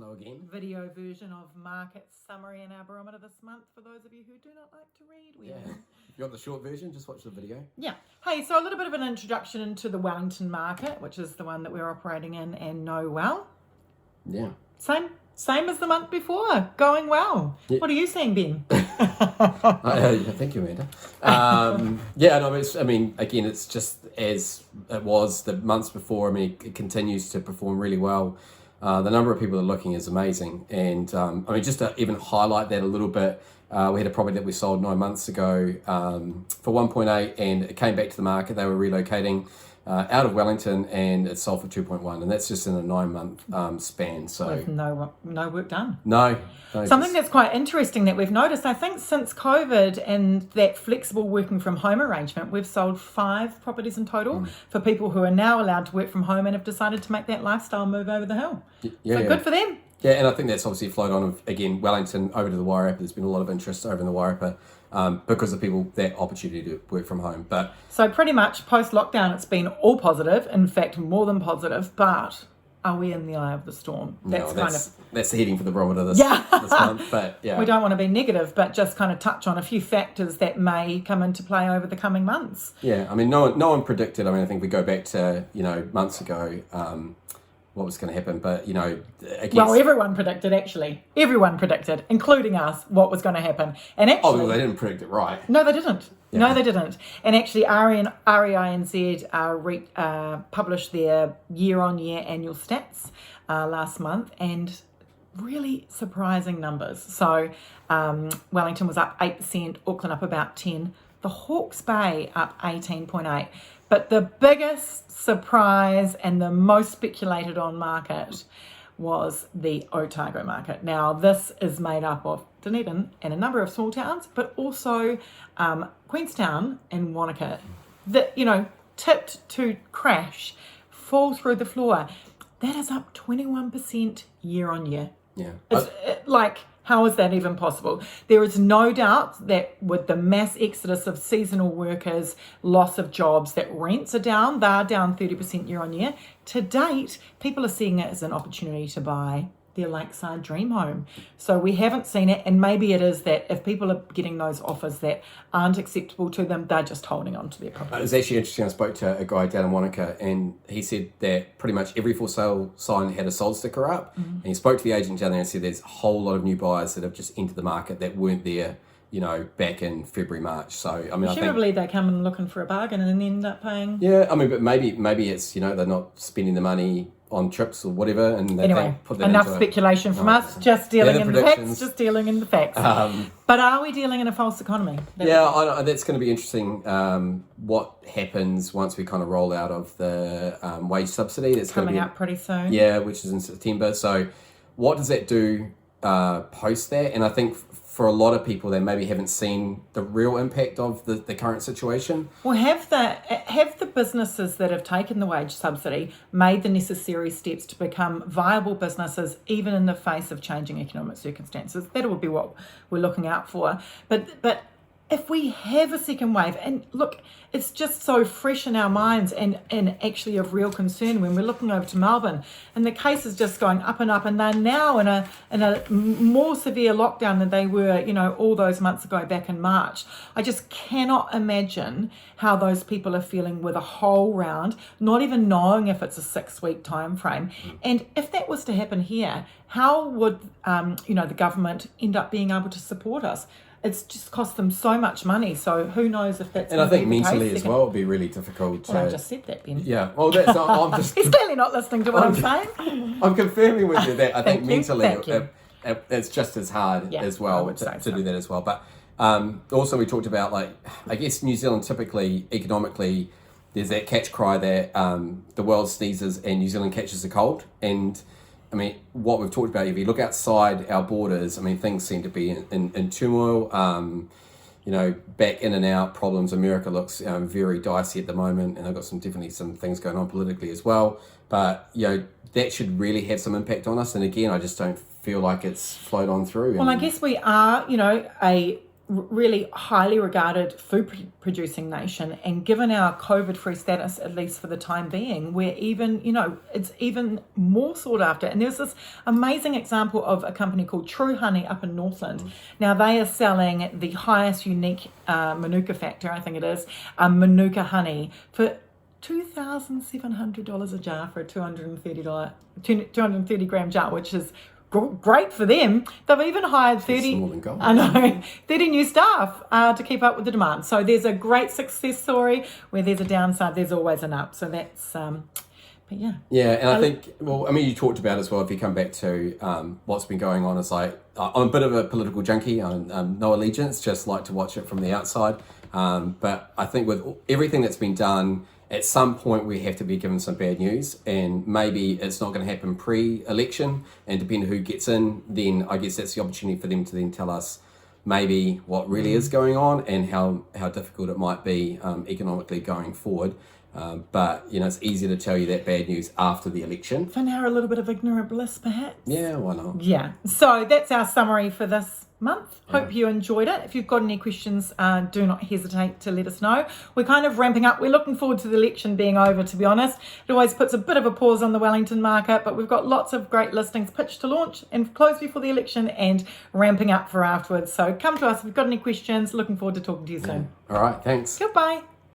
Hello again. Video version of market summary and our barometer this month for those of you who do not like to read. If you want the short version, just watch the video. Yeah. Hey, so a little bit of an introduction into the Wellington market, which is the one that we're operating in and know well. Yeah. Same as the month before, going well. Yeah. What are you seeing, Ben? Thank you, Amanda. Again, it's just as it was the months before. I mean, it continues to perform really well. The number of people that are looking is amazing. And just to even highlight that a little bit, we had a property that we sold 9 months ago for 1.8, and it came back to the market. They were relocating out of Wellington, and it sold for 2.1, and that's just in a 9-month span. So with no work done. No. Something that's quite interesting that we've noticed, I think since COVID and that flexible working from home arrangement, we've sold 5 properties in total for people who are now allowed to work from home and have decided to make that lifestyle move over the hill. Good for them. Yeah, and I think that's obviously flowed on, again, Wellington over to the Wairarapa. There's been a lot of interest over in the Wairarapa because of people, that opportunity to work from home. So pretty much post-lockdown, it's been all positive, in fact, more than positive, but are we in the eye of the storm? That's the heading for the barometer this month. But yeah, we don't want to be negative, but just kind of touch on a few factors that may come into play over the coming months. Yeah, I mean, no one predicted. I mean, I think we go back to, months ago, what was going to happen, but everyone predicted, actually. Everyone predicted, including us, what was going to happen. And actually, they didn't predict it right. No, they didn't. Yeah. No, they didn't. And actually, REINZ published their year-on-year annual stats last month, and really surprising numbers. So Wellington was up 8%, Auckland up about 10%, the Hawke's Bay up 18.8%. But the biggest surprise and the most speculated on market was the Otago market. Now, this is made up of Dunedin and a number of small towns, but also Queenstown and Wanaka that, tipped to crash, fall through the floor. That is up 21% year on year. Yeah. How is that even possible? There is no doubt that with the mass exodus of seasonal workers, loss of jobs, that rents are down. They are down 30% year on year. To date, people are seeing it as an opportunity to buy their lakeside dream home. So we haven't seen it, and maybe it is that if people are getting those offers that aren't acceptable to them, they're just holding on to their property. It was actually interesting. I spoke to a guy down in Wanaka, and he said that pretty much every for sale sign had a sold sticker up. Mm-hmm. And he spoke to the agent down there and said there's a whole lot of new buyers that have just entered the market that weren't there, back in February, March. So, I think they come in looking for a bargain and then end up paying. Yeah, but maybe it's, they're not spending the money on trips or whatever, and anyway, put that enough speculation from us. Just dealing in the facts. But are we dealing in a false economy? That's going to be interesting. What happens once we kind of roll out of the wage subsidy? That's coming up pretty soon. Yeah, which is in September. So, what does that do post that? And I think for a lot of people, they maybe haven't seen the real impact of the current situation. Well, have the businesses that have taken the wage subsidy made the necessary steps to become viable businesses, even in the face of changing economic circumstances? That would be what we're looking out for. But if we have a second wave, and look, it's just so fresh in our minds and actually of real concern when we're looking over to Melbourne, and the cases just going up and up, and they're now in a more severe lockdown than they were, all those months ago back in March. I just cannot imagine how those people are feeling with a whole round, not even knowing if it's a 6-week time frame. And if that was to happen here, how would the government end up being able to support us? It's just cost them so much money. So who knows if that's. And I think mentally as well, it'd be really difficult. Well, I just said that, Ben. Yeah. Well, that's not. I'm just. He's clearly not listening to what I'm saying. I'm confirming with you that I think mentally it's just as hard as well to do that as well. But also we talked about, I guess New Zealand typically economically, there's that catch cry that the world sneezes and New Zealand catches a cold. And I mean, what we've talked about, if you look outside our borders, I mean, things seem to be in turmoil, back in and out problems. America looks very dicey at the moment, and they've got definitely some things going on politically as well. But, that should really have some impact on us. And again, I just don't feel like it's flowed on through. Well, I guess we are, a really highly regarded food producing nation, and given our COVID-free status, at least for the time being, we're even, it's even more sought after. And there's this amazing example of a company called True Honey up in Northland. Now they are selling the highest unique Manuka factor, I think it is, Manuka honey for $2,700 a jar for a 230 gram jar, which is great for them. They've even hired 30 new staff to keep up with the demand. So there's a great success story. Where there's a downside, there's always an up. So that's but yeah. Yeah, and I think, you talked about as well, if you come back to what's been going on, is like, I'm a bit of a political junkie. I'm no allegiance, just like to watch it from the outside. But I think with everything that's been done, at some point we have to be given some bad news, and maybe it's not going to happen pre-election, and depending who gets in, then I guess that's the opportunity for them to then tell us maybe what really is going on and how difficult it might be economically going forward. But it's easier to tell you that bad news after the election. For now, a little bit of ignorant bliss, perhaps. Yeah, why not? Yeah. So that's our summary for this month. Hope you enjoyed it. If you've got any questions, do not hesitate to let us know. We're kind of ramping up. We're looking forward to the election being over, to be honest. It always puts a bit of a pause on the Wellington market, but we've got lots of great listings pitched to launch and close before the election and ramping up for afterwards. So come to us if you've got any questions. Looking forward to talking to you soon. All right, thanks. Goodbye.